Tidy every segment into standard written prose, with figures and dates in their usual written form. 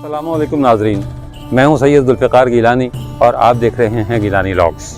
अस्सलामु अलैकुम नाजरीन, मैं हूं सैयद जुल्फ़िकार गिलानी और आप देख रहे हैं गिलानी व्लॉग्स।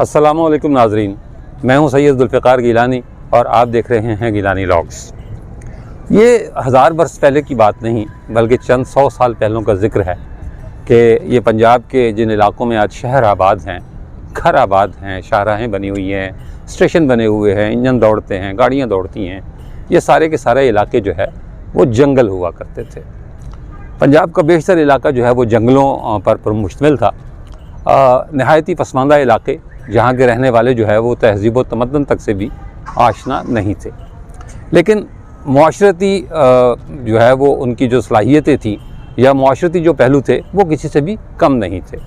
अस्सलामु अलैकुम नाजरीन, मैं हूं सैयद जुल्फ़िकार गिलानी और आप देख रहे हैं गिलानी व्लॉग्स। ये 1000 वर्ष पहले की बात नहीं बल्कि चंद 100 साल पहलों का ज़िक्र है कि ये पंजाब के जिन इलाक़ों में आज शहर आबाद हैं, घर आबाद हैं, शाहराहें बनी हुई हैं, स्टेशन बने हुए हैं, इंजन दौड़ते हैं, गाड़ियाँ दौड़ती हैं, ये सारे के सारे इलाके जो है वो जंगल हुआ करते थे। पंजाब का बेशतर इलाका जो है वो जंगलों पर मुश्तमिल था। नहायत ही पसमानदा इलाके जहाँ के रहने वाले जो है वो तहज़ीब व तमद्दुन तक से भी आशना नहीं थे, लेकिन मुआशरती जो है वो उनकी जो सलाहियतें थीं या मुआशरती जो पहलू थे वो किसी से भी कम नहीं थे।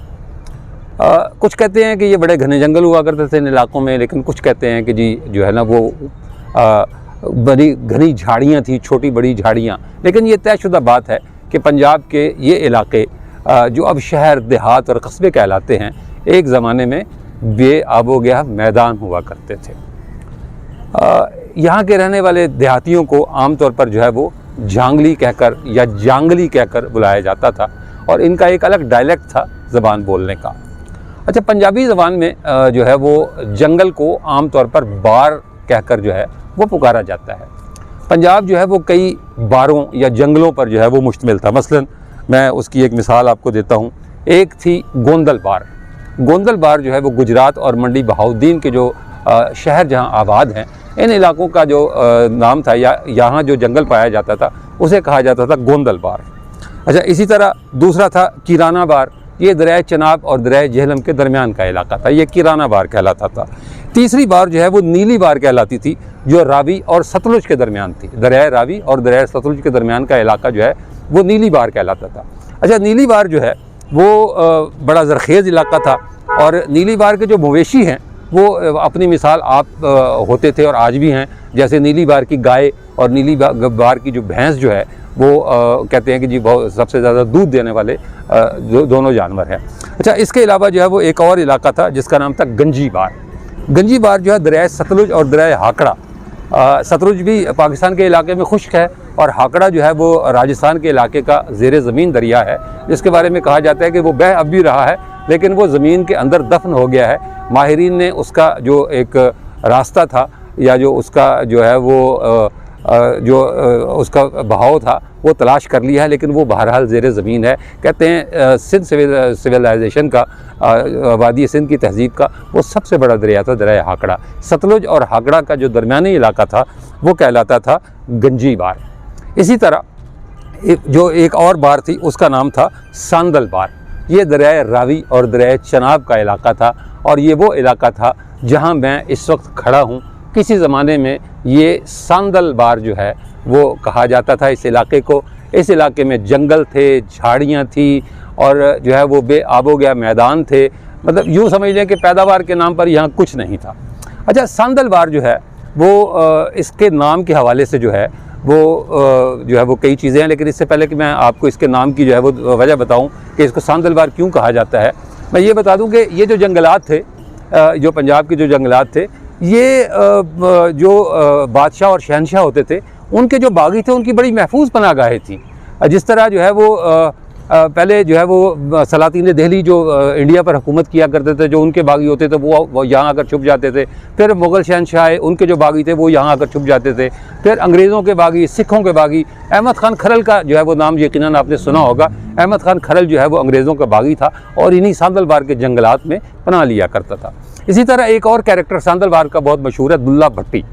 कुछ कहते हैं कि ये बड़े घने जंगल हुआ करते थे इन इलाकों में, लेकिन कुछ कहते हैं कि जी जो है ना वो बड़ी घनी झाड़ियाँ थी, छोटी बड़ी झाड़ियाँ। लेकिन ये तयशुदा बात है कि पंजाब के ये इलाके जो अब शहर देहात और कस्बे कहलाते हैं, एक ज़माने में बेआबोगया मैदान हुआ करते थे। यहाँ के रहने वाले देहातियों को आम तौर पर जो है वो झांगली कहकर या जांगली कहकर बुलाया जाता था और इनका एक अलग डायलेक्ट था ज़बान बोलने का। अच्छा, पंजाबी ज़बान में जो है वो जंगल को आम तौर पर बार कहकर जो है वो पुकारा जाता है। पंजाब जो है वो कई बारों या जंगलों पर जो है वो मुश्तमिल था। मसलन मैं उसकी एक मिसाल आपको देता हूँ। एक थी गोंदल बार। गोंदल बार जो है वो गुजरात और मंडी बहाउद्दीन के जो शहर जहाँ आबाद हैं, इन इलाकों का जो नाम था या यहाँ जो जंगल पाया जाता था उसे कहा जाता था गोंदल बार। अच्छा, इसी तरह दूसरा था किराना बार। ये दरिया चनाब और दरिया झेलम के दरमियान का इलाका था, ये किराना बार कहलाता था। तीसरी बार जो है वो नीली बार कहलाती थी, जो रावी और सतलुज के दरमियान थी। दरिया रावी और दरिया सतलुज के दरमियान का इलाका जो है वो नीली बार कहलाता था। अच्छा, नीली बार जो है वो बड़ा ज़रखेज़ इलाका था और नीली बार के जो मवेशी हैं वो अपनी मिसाल आप होते थे और आज भी हैं। जैसे नीली बार की गाय और नीली बार की जो भैंस जो है वो कहते हैं कि जी बहुत सबसे ज़्यादा दूध देने वाले दोनों जानवर हैं। अच्छा, इसके अलावा जो है वो एक और इलाका था जिसका नाम था गंजी बार। गंजी बार जो है दरिया सतलुज और दरिया हाकड़ा, सतलुज भी पाकिस्तान के इलाके में खुश्क है और हाकड़ा जो है वो राजस्थान के इलाके का ज़ेर ज़मीन दरिया है, जिसके बारे में कहा जाता है कि वो बह अब भी रहा है लेकिन वो ज़मीन के अंदर दफन हो गया है। माहिरीन ने उसका जो एक रास्ता था या जो उसका जो है वो उसका बहाव था वो तलाश कर लिया है, लेकिन वो बहरहाल ज़ेर ज़मीन है। कहते हैं सिंध सिविलाइजेशन का, वादी सिंध की तहज़ीब का वो सबसे बड़ा दरिया था दरिया हाकड़ा। सतलुज और हाकड़ा का जो दरमियानी इलाका था वो कहलाता था गंजी बार। इसी तरह जो एक और बार थी उसका नाम था सांदल बार। ये दरिया रावी और दरिया चनाब का इलाका था और ये वो इलाका था जहाँ मैं इस वक्त खड़ा हूँ। किसी ज़माने में ये सांदल बार जो है वो कहा जाता था इस इलाके को। इस इलाके में जंगल थे, झाड़ियाँ थी और जो है वो बेआबोगया मैदान थे। मतलब यूँ समझ लें कि पैदावार के नाम पर यहाँ कुछ नहीं था। अच्छा, सांदल बार जो है वो इसके नाम के हवाले से जो है वो कई चीज़ें हैं, लेकिन इससे पहले कि मैं आपको इसके नाम की जो है वो वजह बताऊं कि इसको सांदल बार क्यों कहा जाता है, मैं ये बता दूं कि ये जो जंगलात थे, जो पंजाब के जो जंगलात थे, ये जो बादशाह और शहनशाह होते थे उनके जो बागी थे उनकी बड़ी महफूज पनाहगाहें थी। जिस तरह जो है वो पहले जो है वो सलातीन दिल्ली जो इंडिया पर हुकूमत किया करते थे, जो उनके बागी होते थे वो यहाँ आकर छुप जाते थे। फिर मुग़ल शहनशाह आए, उनके जो बागी थे वो यहाँ आकर छुप जाते थे। फिर अंग्रेज़ों के बागी, सिखों के बागी, अहमद ख़ान खरल का जो है वो नाम यकीनन आपने सुना होगा। अहमद ख़ान खरल जो है वो अंग्रेज़ों का बागी था और इन्हीं सांदल बार के जंगलात में पनाह लिया करता था। इसी तरह एक और कैरेक्टर सांदल बार का बहुत मशहूर है, दुल्ला भट्टी,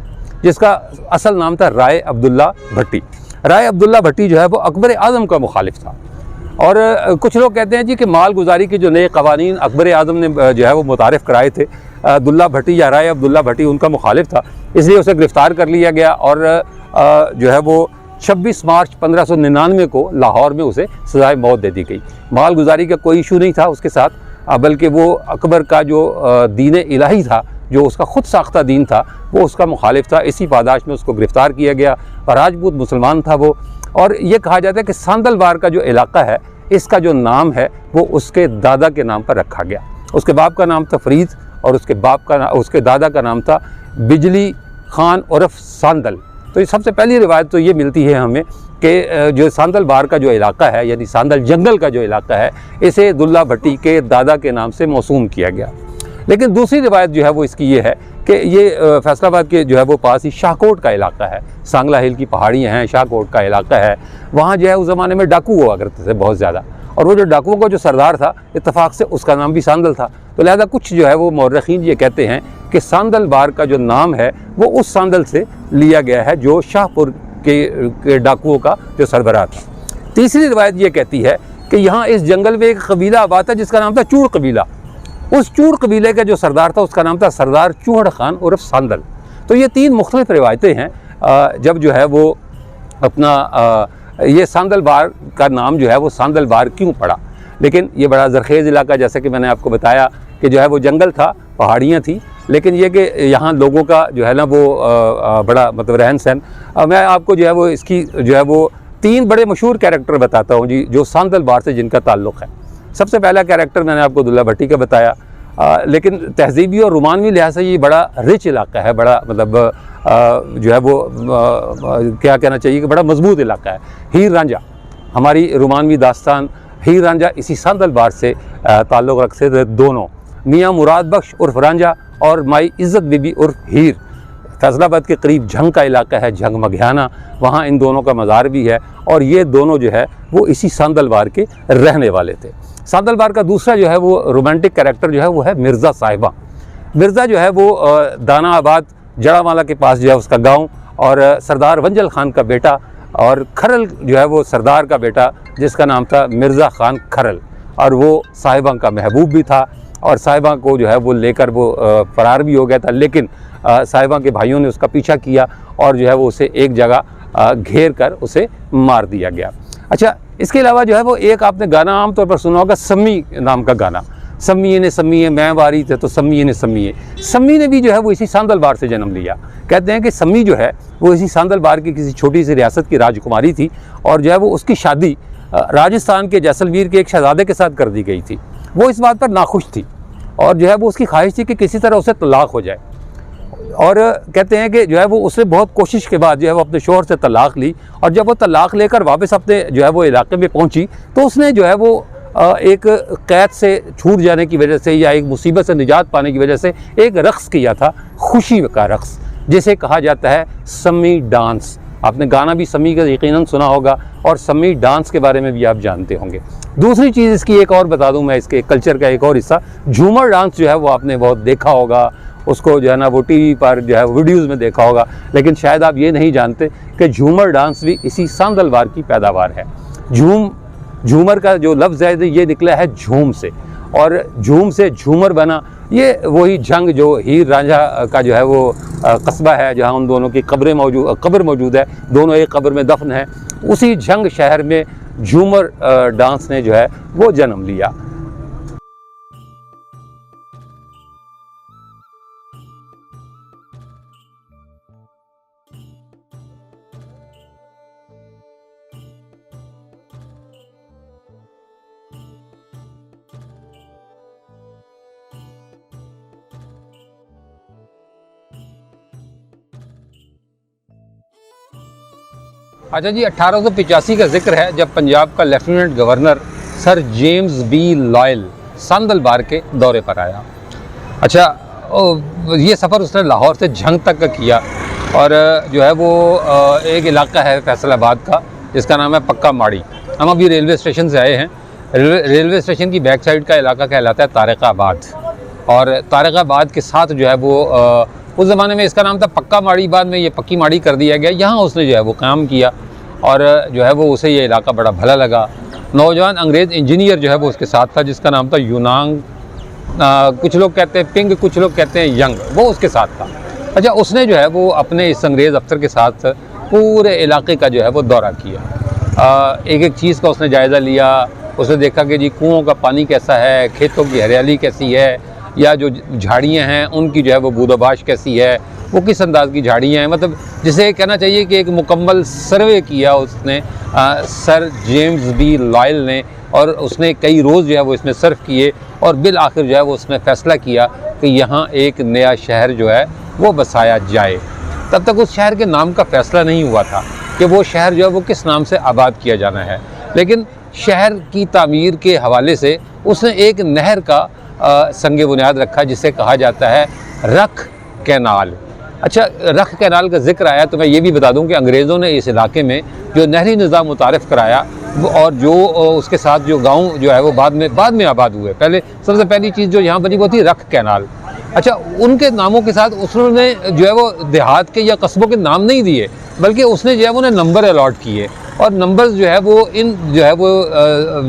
जिसका असल नाम था राय अब्दुल्ला भट्टी। राय अब्दुल्ला भट्टी जो है वो अकबर आज़म का मुखालिफ था और कुछ लोग कहते हैं जी कि माल गुजारी के जो नए कवानीन अकबर आज़म ने जो है वो मुतारिफ़ कराए थे, अब्दुल्ला भट्टी या राय अब्दुल्ला भट्टी उनका मुखालिफ था, इसलिए उसे गिरफ़्तार कर लिया गया और जो है वो 26 मार्च 1599 को लाहौर में उसे सज़ाए मौत दे दी गई। माल गुजारी का कोई इशू नहीं था उसके साथ, बल्कि वो अकबर का जो दीन इलाही था, जो उसका ख़ुद साख्ता दीन था, वो उसका मुखालिफ था। इसी पादाश में उसको गिरफ़्तार किया गया और राजपूत मुसलमान था वो। और ये कहा जाता है कि सांदलबार का जो इलाका है, इसका जो नाम है वो उसके दादा के नाम पर रखा गया। उसके बाप का नाम था फरीद और उसके दादा का नाम था बिजली खान उर्फ सांदल। तो ये सबसे पहली रिवायत तो ये मिलती है हमें कि जो सांदलबार का जो इलाका है, यानी सांदल जंगल का जो इलाका है, इसे अब्दुल्ला भट्टी के दादा के नाम से मौसूम किया गया। लेकिन दूसरी रिवायत जो है वो इसकी ये है कि ये फैसलाबाद के जो है वो पास ही शाहकोट का इलाका है, सांगला हिल की पहाड़ियाँ हैं, शाहकोट का इलाका है। वहाँ जो है उस ज़माने में डाकू हुआ करते थे बहुत ज़्यादा, और वो जो डाकुओं का जो सरदार था, इत्तफाक से उसका नाम भी सांदल था। तो लिहाजा कुछ जो है वो मौरखीन ये कहते हैं कि सांदलबार का जो नाम है वो उस सांदल से लिया गया है जो शाहपुर के डाकुओं का जो सरबराह था। तीसरी रिवायत ये कहती है कि यहाँ इस जंगल में एक कबीला आबाद था जिसका नाम था चूड़ कबीला। उस चूड़ कबीले का जो सरदार था उसका नाम था सरदार चूहड़ खान उर्फ सांदल। तो ये तीन मुख्तलिफ रिवायतें हैं। जब जो है वो अपना ये सांदलबार का नाम जो है वो सांदलबार क्यों पड़ा, लेकिन ये बड़ा ज़रखेज़ इलाका, जैसे कि मैंने आपको बताया कि जो है वो जंगल था, पहाड़ियाँ थी, लेकिन ये कि यहाँ लोगों का जो है ना वो बड़ा मतलब रहन सहन। मैं आपको जो है वो इसकी जो है वो तीन बड़े मशहूर कैरेक्टर बताता हूँ जी, जो सांदलबार से जिनका ताल्लुक़ है। सबसे पहला कैरेक्टर मैंने आपको अब्दुल्ला भट्टी का बताया, लेकिन तहजीबी और रोमानवी लिहाज से ये बड़ा रिच इलाका है, बड़ा मतलब जो है वो क्या कहना चाहिए कि बड़ा मजबूत इलाका है। हीर रांझा, हमारी रोमानवी दास्तान हीर रांझा इसी सांदलबार से ताल्लुक़ रखते थे दोनों, मियाँ मुराद बख्श उर्फ रांझा और माई इज़्ज़त बीबी उर्फ हीर। फैसलाबाद के करीब झंग का इलाका है, झंग मघियाना, वहाँ इन दोनों का मज़ार भी है, और ये दोनों जो है वो इसी सांदलबार के रहने वाले थे। सांदलबार का दूसरा जो है वो रोमांटिक कैरेक्टर जो है वो है मिर्ज़ा साहिबा। मिर्ज़ा जो है वो दानाबाद जड़ावाला के पास जो है उसका गांव, और सरदार वंजल खान का बेटा, और खरल जो है वो सरदार का बेटा जिसका नाम था मिर्ज़ा खान खरल, और वो साहिबा का महबूब भी था, और साहिबा को जो है वो लेकर वो फ़रार भी हो गया था। लेकिन साहिबा के भाइयों ने उसका पीछा किया और जो है वो उसे एक जगह घेर कर उसे मार दिया गया। अच्छा, इसके अलावा जो है वो एक आपने गाना आमतौर पर सुना होगा, सम्मी नाम का गाना, सम्मी ने सम्मी मैं वारी थे तो सम्मी ने सम्मी। सम्मी ने भी जो है वो इसी सांदलबार से जन्म लिया। कहते हैं कि सम्मी जो है वो इसी सांदलबार की किसी छोटी सी रियासत की राजकुमारी थी, और जो है वो उसकी शादी राजस्थान के जैसलमेर के एक शहजादे के साथ कर दी गई थी। वो इस बात पर नाखुश थी, और जो है वो उसकी ख्वाहिश थी कि किसी तरह उसे तलाक हो जाए। और कहते हैं कि जो है वो उसने बहुत कोशिश के बाद जो है वो अपने शौहर से तलाक ली, और जब वो तलाक लेकर वापस अपने जो है वो इलाके में पहुंची तो उसने जो है वो एक कैद से छूट जाने की वजह से या एक मुसीबत से निजात पाने की वजह से एक रक़्स किया था, खुशी का रक़्स, जिसे कहा जाता है सम्मी डांस। आपने गाना भी सम्मी का यकीनन सुना होगा, और सम्मी डांस के बारे में भी आप जानते होंगे। दूसरी चीज़ इसकी एक और बता दूं मैं, इसके कल्चर का एक और हिस्सा, झूमर डांस जो है वो आपने बहुत देखा होगा, उसको जो है ना वो टीवी पर जो है वीडियोज़ में देखा होगा, लेकिन शायद आप ये नहीं जानते कि झूमर डांस भी इसी सांदलबार की पैदावार है। झूमर का जो लफ्ज़ है ये निकला है झूम से, और झूम से झूमर बना। ये वही झंग जो हीर रांझा का जो है वो कस्बा है जहाँ उन दोनों की कब्र मौजूद है, दोनों एक कब्र में दफन है, उसी झंग शहर में झूमर डांस ने जो है वो जन्म लिया। अच्छा जी, 1885 का जिक्र है जब पंजाब का lieutenant governor sir James B Lyall Sandalbar के दौरे पर आया। अच्छा, ये सफ़र उसने लाहौर से झंग तक का किया, और जो है वो एक इलाका है फैसलाबाद का जिसका नाम है पक्का माड़ी। हम अभी रेलवे स्टेशन से आए हैं। रेलवे स्टेशन की बैक साइड का इलाका कहलाता है तारिकाबाद, और तारिकाबाद के साथ जो है वो उस ज़माने में इसका नाम था पक्का माड़ी, बाद में ये पक्की माड़ी कर दिया गया। यहाँ उसने जो है वो काम किया, और जो है वो उसे ये इलाका बड़ा भला लगा। नौजवान अंग्रेज़ इंजीनियर जो है वो उसके साथ था, जिसका नाम था यूनांग, कुछ लोग कहते हैं पिंग, कुछ लोग कहते हैं यंग, वो उसके साथ था। अच्छा, उसने जो है वो अपने इस अंग्रेज़ अफसर के साथ पूरे इलाके का जो है वो दौरा किया। एक एक चीज़ का उसने जायज़ा लिया। उसने देखा कि जी कुओं का पानी कैसा है, खेतों की हरियाली कैसी है, या जो झाड़ियाँ हैं उनकी जो है वो बूदोबाश कैसी है, वो किस अंदाज़ की झाड़ियाँ हैं। मतलब जिसे कहना चाहिए कि एक मुकम्मल सर्वे किया उसने सर जेम्स बी लॉयल ने, और उसने कई रोज़ जो है वो इसमें सर्फ किए, और बिल आखिर जो है वो उसने फ़ैसला किया कि यहाँ एक नया शहर जो है वो बसाया जाए। तब तक उस शहर के नाम का फ़ैसला नहीं हुआ था कि वो शहर जो है वो किस नाम से आबाद किया जाना है, लेकिन शहर की तामीर के हवाले से उसने एक नहर का संग बुनियाद रखा, जिसे कहा जाता है रख कैनाल। अच्छा, रख कैनाल का जिक्र आया तो मैं ये भी बता दूं कि अंग्रेज़ों ने इस इलाके में जो नहरी निज़ाम मुतारिफ़ कराया, और जो उसके साथ जो गांव जो है वो बाद में आबाद हुए। पहले सबसे पहली चीज़ जो यहाँ बनी वो थी रख कैनाल। अच्छा, उनके नामों के साथ उसने जो है वो देहात के या कस्बों के नाम नहीं दिए, बल्कि उसने जो है वो नंबर अलॉट किए, और नंबर्स जो है वो इन जो है वो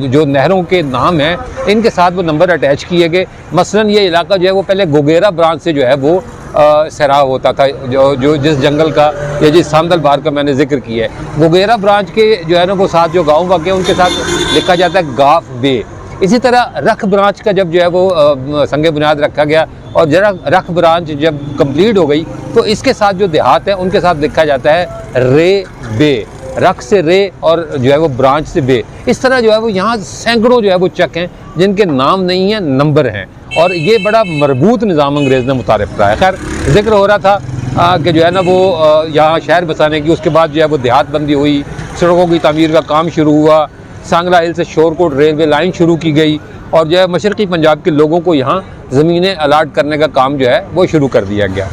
जो नहरों के नाम हैं इनके साथ वो नंबर अटैच किए गए। मसलन ये इलाका जो है वो पहले गोगेरा ब्रांच से जो है वो सैराब होता था, जो जिस जंगल का या जिस सांदल बार का मैंने जिक्र किया है। गोगेरा ब्रांच के जो है ना वो साथ जो गाँव वाक़ हैं उनके साथ लिखा जाता है गाफ बे। इसी तरह रख ब्रांच का जब जो है वो संग बुनियाद रखा गया, और जरा रख ब्रांच जब कंप्लीट हो गई तो इसके साथ जो देहात है उनके साथ लिखा जाता है रे बे। रख से रे और जो है वो ब्रांच से बे। इस तरह जो है वो यहाँ सैकड़ों जो है वो चक हैं जिनके नाम नहीं हैं, नंबर हैं, और ये बड़ा मरबूत निज़ाम अंग्रेज़ ने मुतारिफ़ कराया। खैर, जिक्र हो रहा था कि जो है ना वो यहाँ शहर बसाने की, उसके बाद जो है वो देहात बंदी हुई, सड़कों की तामीर का काम शुरू हुआ, सांगला हिल से शोरकोट रेलवे लाइन शुरू की गई, और जो है मशरक़ी पंजाब के लोगों को यहाँ ज़मीनें अलाट करने का काम जो है वो शुरू कर दिया गया।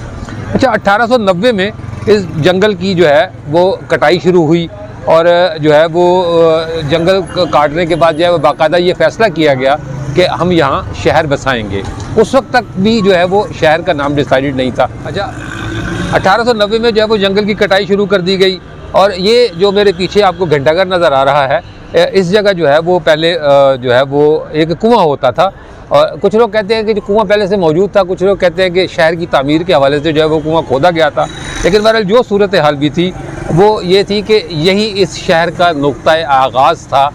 अच्छा, 1890 में इस जंगल की जो है वो कटाई शुरू हुई, और जो है वो जंगल काटने के बाद जो है वो बाकायदा ये फ़ैसला किया गया कि हम यहाँ शहर बसाएंगे। उस वक्त तक भी जो है वो शहर का नाम डिसाइडेड नहीं था। अच्छा, 1890 में जो है वो जंगल की कटाई शुरू कर दी गई, और ये जो मेरे पीछे आपको घंटाघर नज़र आ रहा है, इस जगह जो है वो पहले जो है वो एक कुआं होता था, और कुछ लोग कहते हैं कि जो कुआं पहले से मौजूद था, कुछ लोग कहते हैं कि शहर की तामीर के हवाले से जो है वो कुआं खोदा गया था। लेकिन बहरहाल जो सूरत हाल भी थी वो ये थी कि यही इस शहर का नुक्ता आगाज़ था,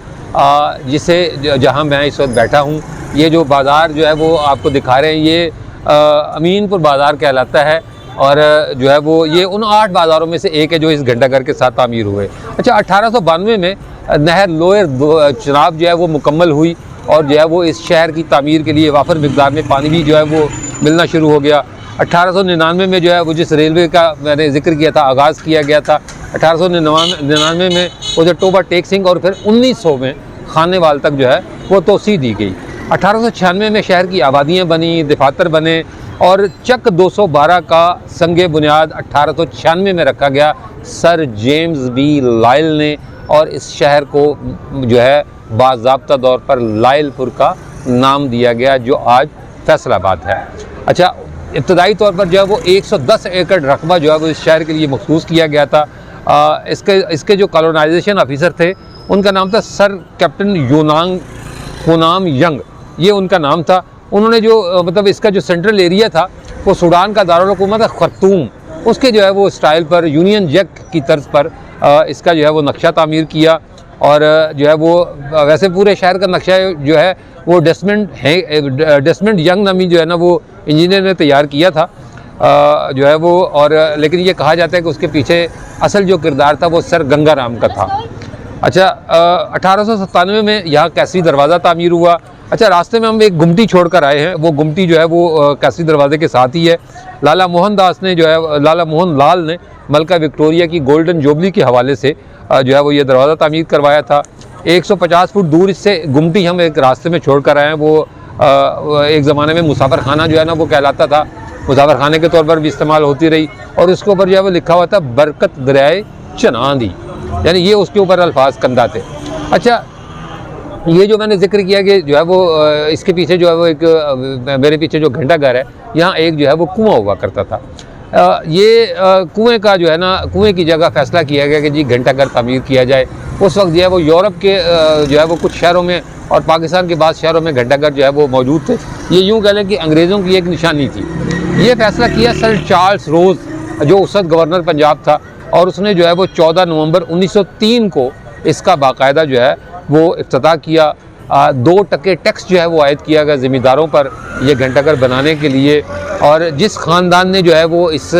जिसे जहाँ मैं इस वक्त बैठा हूँ। ये जो बाज़ार जो है वो आपको दिखा रहे हैं, ये अमीनपुर बाज़ार कहलाता है, और जो है वो ये उन 8 बाज़ारों में से एक है जो इस घंटाघर के साथ तामीर हुए। अच्छा, 1892 में नहर लोअर चनाब जो है वो मुकम्मल हुई, और जो है वो इस शहर की तामीर के लिए वाफर मिकदार में पानी भी जो है वो मिलना शुरू हो गया। 1899 में जो है वो जिस रेलवे का मैंने जिक्र किया था, आगाज़ किया गया था। 1899 में वो जो टोबा टेक सिंह, और फिर 1900 में खानेवाल तक जो है वो तोसी दी गई। 1896 में शहर की आबादियाँ बनी, दफातर बने, और चक 212 का संग बुनियाद 1896 में रखा गया सर जेम्स बी लॉयल ने, और इस शहर को जो है बाज़ाब्ता तौर पर लायलपुर का नाम दिया गया, जो आज फैसलाबाद है। अच्छा, इब्तदाई तौर पर जो है वो 110 एकड़ रकबा जो है वो इस शहर के लिए मखसूस किया गया था। इसके जो कॉलोनाइजेशन ऑफिसर थे उनका नाम था सर कैप्टन यूनांग हुनाम यंग, ये उनका नाम था। उन्होंने जो मतलब इसका जो सेंट्रल एरिया था वो सूडान का दारुल हुकूमत है खर्तूम, उसके जो है वो स्टाइल पर यूनियन जैक की तर्ज पर इसका जो है वो नक्शा तामीर किया, और जो है वो वैसे पूरे शहर का नक्शा जो है वो डेस्मंड यंग नामी जो है ना वो इंजीनियर ने तैयार किया था जो है वो, और लेकिन ये कहा जाता है कि उसके पीछे असल जो किरदार था वो सर गंगाराम का था। अच्छा, 1897 में यहाँ कैसरी दरवाज़ा तामीर हुआ। अच्छा, रास्ते में हम एक गुमटी छोड़कर आए हैं, वो गुमटी जो है वो कैसरी दरवाजे के साथ ही है। लाला मोहन लाल ने मलका विक्टोरिया की गोल्डन जुबली के हवाले से जो है वो ये दरवाज़ा तामीर करवाया था। 150 फुट दूर इससे गुमटी हम एक रास्ते में छोड़ कर आए हैं, वो एक ज़माने में मुसाफर खाना जो है ना वो कहलाता था, मुसाफर खाने के तौर पर भी इस्तेमाल होती रही, और उसके ऊपर जो है वो लिखा हुआ था बरकत दरियाए चनांदी, यानी ये उसके ऊपर अल्फाज कंदा थे। अच्छा, ये जो मैंने जिक्र किया कि जो है वो इसके पीछे जो है वो एक मेरे पीछे जो घंटाघर है, यहाँ एक जो है वो कुआं हुआ करता था। ये कुएं का जो है ना, कुएं की जगह फैसला किया गया कि जी घंटाघर तामीर किया जाए। उस वक्त जो है वो यूरोप के जो है वो कुछ शहरों में और पाकिस्तान के बाद शहरों में घंटाघर जो है वो मौजूद थे। ये यूँ कह लें कि अंग्रेज़ों की एक निशानी थी। ये फैसला किया सर चार्ल्स रोज़, जो उस वक्त गवर्नर पंजाब था, और उसने जो है वो 14 नवंबर 1903 को इसका बाकायदा जो है वो इफ्तिताह किया। 2% टैक्स जो है वो आयद किया गया ज़मींदारों पर ये घंटाघर बनाने के लिए। और जिस ख़ानदान ने जो है वो इस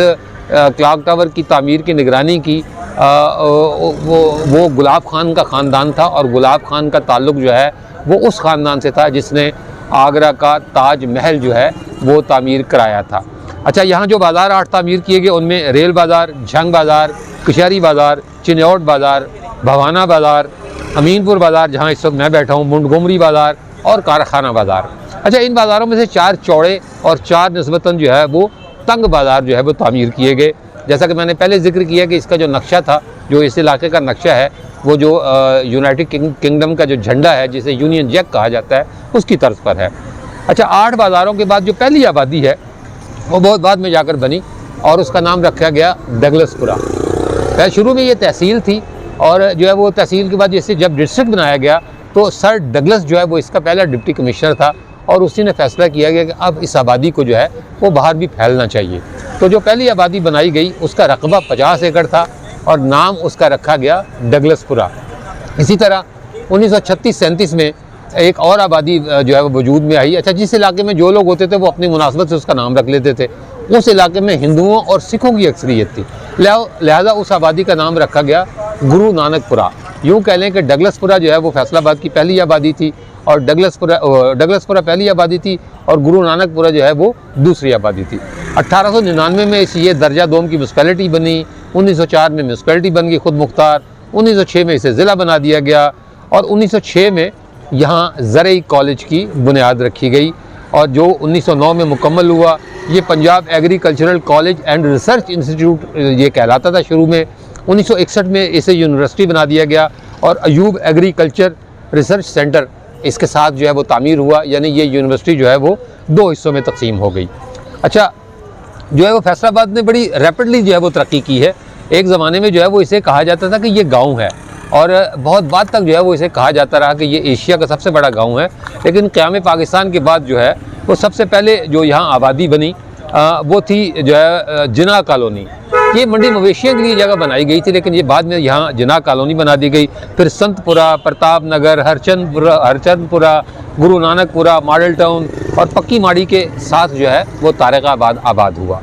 क्लॉक टावर की तामीर की निगरानी की, वो गुलाब खान का ख़ानदान था, और गुलाब खान का ताल्लुक़ जो है वो उस ख़ानदान से था जिसने आगरा का ताज महल जो है वो तामीर कराया था। अच्छा, यहाँ जो बाज़ार 8 तामीर किए गए उनमें रेल बाज़ार, झंग बाज़ार, कशहरी बाज़ार, चिन्नौट बाज़ार, भवाना बाज़ार, अमीनपुर बाज़ार जहाँ इस वक्त मैं बैठा हूँ, मुंडगोमरी बाज़ार और कारखाना बाज़ार। अच्छा, इन बाज़ारों में से 4 चौड़े और 4 निस्बतन जो है वो तंग बाज़ार जो है वो तामीर किए गए। जैसा कि मैंने पहले जिक्र किया कि इसका जो नक्शा था, जो इस इलाके का नक्शा है, वो जो यूनाइटेड किंगडम का जो झंडा है जिसे यूनियन जैक कहा जाता है, उसकी तर्ज पर है। अच्छा, 8 बाज़ारों के बाद जो पहली आबादी है वो बहुत बाद में जाकर बनी और उसका नाम रखा गया डगलसपुरा। शुरू में ये तहसील थी और जो है वो तहसील के बाद जैसे जब डिस्ट्रिक्ट बनाया गया तो सर डगलस जो है वो इसका पहला डिप्टी कमिश्नर था, और उसी ने फैसला किया गया कि अब इस आबादी को जो है वो बाहर भी फैलना चाहिए। तो जो पहली आबादी बनाई गई उसका रकबा 50 एकड़ था और नाम उसका रखा गया डगलसपुरा। इसी तरह 1936-37 में एक और आबादी जो है वो वजूद में आई। अच्छा, जिस इलाके में जो लोग होते थे वो अपनी मुनासबत से उसका नाम रख लेते थे। उस इलाके में हिंदुओं और सिखों की अक्सरियत थी, लिहाजा उस आबादी का नाम रखा गया गुरु नानकपुरा। यूँ कह लें कि डगलसपुरा जो है वो फैसलाबाद की पहली आबादी थी और डगलसपुरा पहली आबादी थी और गुरु नानकपुरा जो है वो दूसरी आबादी थी। 1899 में ये दर्जा दोम की म्यूनसिपैलिटी बनी। 1904 में म्यूनसिपैलिटी बन गई खुद मुख्तार। 1906 में इसे ज़िला बना दिया गया और 1906 में यहाँ ज़रई कॉलेज की बुनियाद रखी गई और जो 1909 में मुकम्मल हुआ। ये Punjab agricultural college and research institute ये कहलाता था शुरू में। 1961 में इसे यूनिवर्सिटी बना दिया गया और अयूब एग्रीकल्चर रिसर्च सेंटर इसके साथ जो है वो तामीर हुआ, यानी ये यूनिवर्सिटी जो है वो 2 हिस्सों में तकसीम हो गई। अच्छा, जो है वो फैसलाबाद ने बड़ी रैपिडली जो है वो तरक्की की है। एक ज़माने में जो है वो इसे कहा जाता था कि ये गांव है और बहुत बाद तक जो है वो इसे कहा जाता रहा कि ये एशिया का सबसे बड़ा गांव है। लेकिन क़याम पाकिस्तान के बाद जो है वो सबसे पहले जो यहाँ आबादी बनी वो थी जो है जिना कॉलोनी। ये मंडी मवेशियों के लिए जगह बनाई गई थी, लेकिन ये बाद में यहाँ जिना कॉलोनी बना दी गई। फिर संतपुरा, प्रताप नगर, हरचंदपुरा, गुरु नानकपुरा, मॉडल टाउन और पक्की माड़ी के साथ जो है वो तारिकाबाद आबाद हुआ।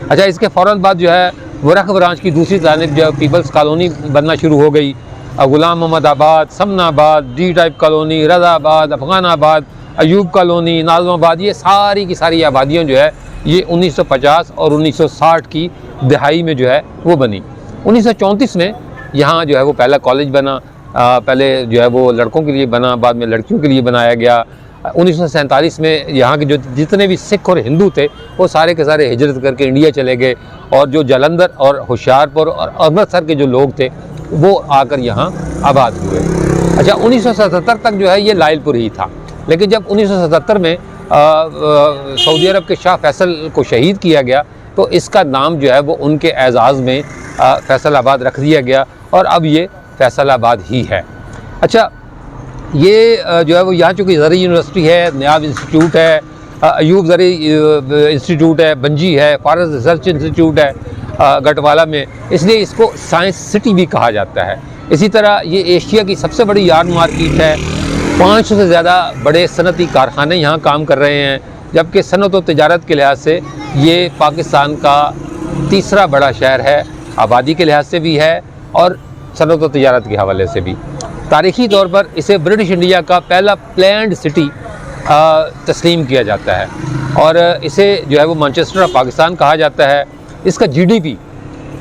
अच्छा, इसके फ़ौरन बाद जो है वरख ब्रांच की दूसरी जानिब जो पीपल्स कॉलोनी बनना शुरू हो गई। Ghulam Mohammad Abad, Samanabad, D type colony, Razabad, Afghanabad, Ayub colony, Nazmabad, ये सारी की सारी आबादियाँ जो है ये 1950 और 1960 की दहाई में जो है वो बनी। 1934 में यहाँ जो है वो पहला कॉलेज बना। पहले जो है वो लड़कों के लिए बना, बाद में लड़कियों के लिए बनाया गया। 1947 में यहाँ के जो जितने भी सिख और हिंदू थे वो सारे के सारे हिजरत करके इंडिया चले गए और जो जालंधर और होशियारपुर और अमृतसर के जो लोग थे वो आकर यहाँ आबाद हुए। अच्छा, 1977 तक जो है ये लाइलपुर ही था, लेकिन जब 1977 में सऊदी अरब के शाह फैसल को शहीद किया गया तो इसका नाम जो है वो उनके एजाज़ में फैसलाबाद रख दिया गया और अब ये फैसलाबाद ही है। अच्छा, ये जो है वो यहाँ चूँकि ज़रई यूनिवर्सिटी है, नियाब इंस्टीट्यूट है, अयूब ज़रई इंस्टीट्यूट है, बंजी है, फारस रिसर्च इंस्टीट्यूट है गटवाला में, इसलिए इसको साइंस सिटी भी कहा जाता है। इसी तरह ये एशिया की सबसे बड़ी यार्न मार्केट है। 500 से ज़्यादा बड़े सनती कारखाने यहाँ काम कर रहे हैं, जबकि सनत व तिजारत के लिहाज से ये पाकिस्तान का तीसरा बड़ा शहर है। आबादी के लिहाज से भी है और सनत व तिजारत के हवाले से भी। तारीख़ी तौर पर इसे ब्रिटिश इंडिया का पहला प्लैंड सिटी तस्लीम किया जाता है और इसे जो है वो मैनचेस्टर ऑफ पाकिस्तान कहा जाता है। इसका GDP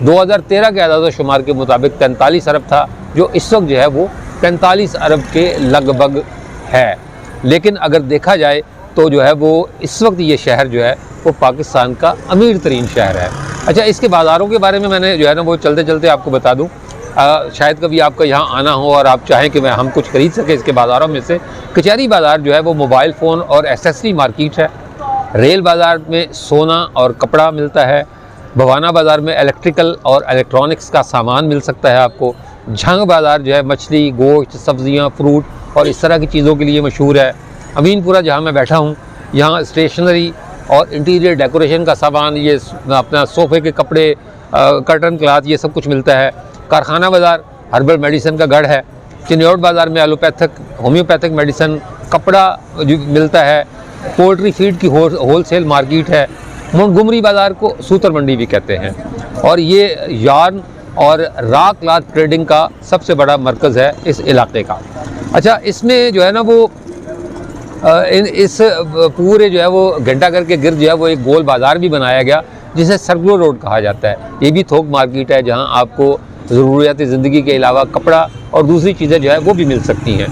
2013 के आदाद शुमार के मुताबिक 43 अरब था, जो इस वक्त जो है वो 45 अरब के लगभग है। लेकिन अगर देखा जाए तो जो है वो इस वक्त ये शहर जो है वो पाकिस्तान का अमीर तरीन शहर है। अच्छा, इसके बाज़ारों के बारे में मैंने जो है ना वो चलते चलते आपको बता दूं। शायद कभी आपका यहाँ आना हो और आप चाहें कि हम कुछ खरीद सकें इसके बाज़ारों में से। कचहरी बाज़ार जो है वो मोबाइल फ़ोन और एसेसरी मार्केट है। रेल बाज़ार में सोना और कपड़ा मिलता है। भवाना बाज़ार में इलेक्ट्रिकल और इलेक्ट्रॉनिक्स का सामान मिल सकता है आपको। झंग बाज़ार जो है मछली, गोश्त, सब्ज़ियाँ, फ्रूट और इस तरह की चीज़ों के लिए मशहूर है। अमीनपुरा जहाँ मैं बैठा हूँ, यहाँ स्टेशनरी और इंटीरियर डेकोरेशन का सामान, ये अपना सोफ़े के कपड़े, कर्टन क्लॉथ, ये सब कुछ मिलता है। कारखाना बाज़ार हर्बल मेडिसिन का गढ़ है। चिन्योट बाज़ार में एलोपैथिक, होम्योपैथिक मेडिसिन, कपड़ा जो मिलता है। पोल्ट्री फीड की होलसेल मार्केट है। मोंटगोमरी बाज़ार को सूतर मंडी भी कहते हैं। और ये यार्न और रॉ क्लॉथ ट्रेडिंग का सबसे बड़ा मरकज़ है इस इलाके का। अच्छा, इसमें जो है ना वो इस पूरे जो है वो घंटाघर के गिर्द जो है वो एक गोल बाज़ार भी बनाया गया जिसे सर्कुलर रोड कहा जाता है। ये भी थोक मार्केट है जहाँ आपको ज़रूरियाती ज़िंदगी के अलावा कपड़ा और दूसरी चीज़ें जो है वो भी मिल सकती हैं।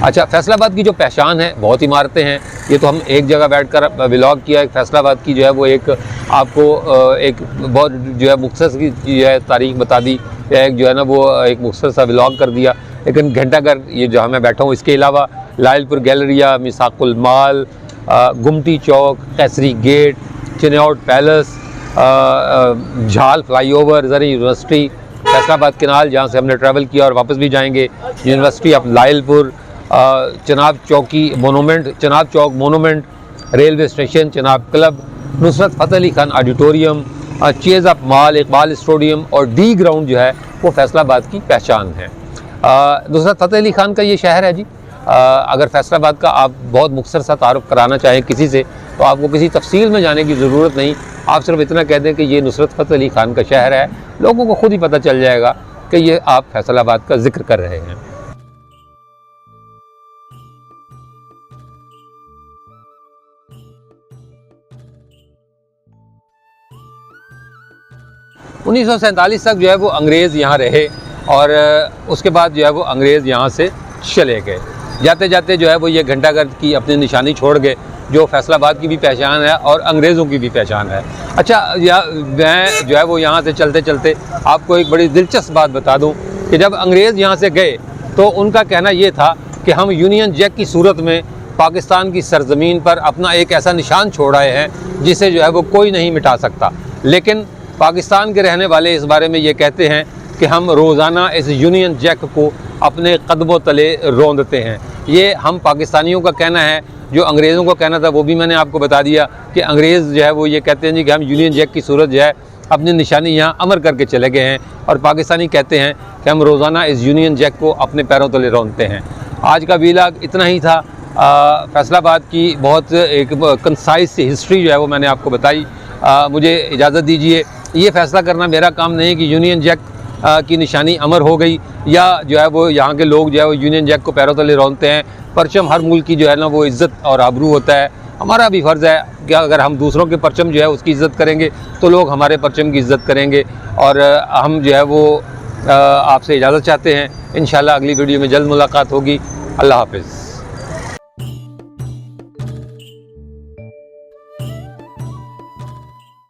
अच्छा, फैसलाबाद की जो पहचान है, बहुत इमारतें हैं। ये तो हम एक जगह बैठकर व्लॉग किया। एक फैसलाबाद की जो है वो एक आपको एक बहुत जो है मुख्तसर की जो है तारीख बता दी, या एक जो है ना वो एक मुख्तसर सा व्लॉग कर दिया। लेकिन घंटाघर ये जहाँ मैं बैठा हूँ, इसके अलावा लायलपुर गैलरिया, मिसाकुल माल, गुमटी चौक, कैसरी गेट, चिन्योट पैलेस, झाल फ्लाईओवर, ज़री यूनिवर्सिटी, फैसलाबाद केनाल जहाँ से हमने ट्रैवल किया और वापस भी जाएंगे, university of Lyallpur, Chenab Chowki monument, Chenab Chowk monument, railway station, Chenab club, Nusrat Fateh Ali Khan auditorium, chase of mall, Iqbal stadium और डी ग्राउंड जो है वो फैसलाबाद की पहचान है। नुसरत फ़तेह अली खान का ये शहर है जी। अगर फैसलाबाद का आप बहुत मुख्तसर सा तारुफ कराना चाहें किसी से, तो आपको किसी तफसील में जाने की ज़रूरत नहीं। आप सिर्फ इतना कह दें कि ये नुसरत फ़तेह अली खान का शहर है, लोगों को खुद ही पता चल जाएगा कि ये आप फैसलाबाद का जिक्र कर रहे हैं। उन्नीस सौ सैंतालीस तक जो है वो अंग्रेज़ यहाँ रहे और उसके बाद जो है वो अंग्रेज़ यहाँ से चले गए। जाते जाते जो है वो ये घंटाघर की अपनी निशानी छोड़ गए, जो फैसलाबाद की भी पहचान है और अंग्रेज़ों की भी पहचान है। अच्छा, मैं जो है वो यहाँ से चलते चलते आपको एक बड़ी दिलचस्प बात बता दूँ कि जब अंग्रेज़ यहाँ से गए तो उनका कहना ये था कि हम यूनियन जैक की सूरत में पाकिस्तान की सरज़मीन पर अपना एक ऐसा निशान छोड़ आए हैं जिसे जो है वो कोई नहीं मिटा सकता। लेकिन पाकिस्तान के रहने वाले इस बारे में ये कहते हैं कि हम रोज़ाना इस यूनियन जैक को अपने कदमों तले रौंदते हैं। ये हम पाकिस्तानियों का कहना है। जो अंग्रेज़ों का कहना था वो भी मैंने आपको बता दिया कि अंग्रेज़ जो है वो ये कहते हैं जी कि हम यूनियन जैक की सूरत जो है अपनी निशानी यहाँ अमर करके चले गए हैं, और पाकिस्तानी कहते हैं कि हम रोज़ाना इस यूनियन जैक को अपने पैरों तले रौंदते हैं। आज का व्लॉग इतना ही था। फैसलाबाद की बहुत एक कंसाइज सी हिस्ट्री जो है वो मैंने आपको बताई। मुझे इजाज़त दीजिए। ये फ़ैसला करना मेरा काम नहीं है कि यूनियन जैक की निशानी अमर हो गई या जो है वो यहाँ के लोग जो है वो यूनियन जैक को पैरों तले रौंदते हैं। परचम हर मुल्क की जो है ना वो इज़्ज़त और आबरू होता है। हमारा भी फ़र्ज़ है कि अगर हम दूसरों के परचम जो है उसकी इज़्ज़त करेंगे तो लोग हमारे परचम की इज़्ज़त करेंगे। और हम जो है वो आपसे इजाज़त चाहते हैं। इंशाल्लाह अगली वीडियो में जल्द मुलाकात होगी। अल्लाह हाफ़िज़।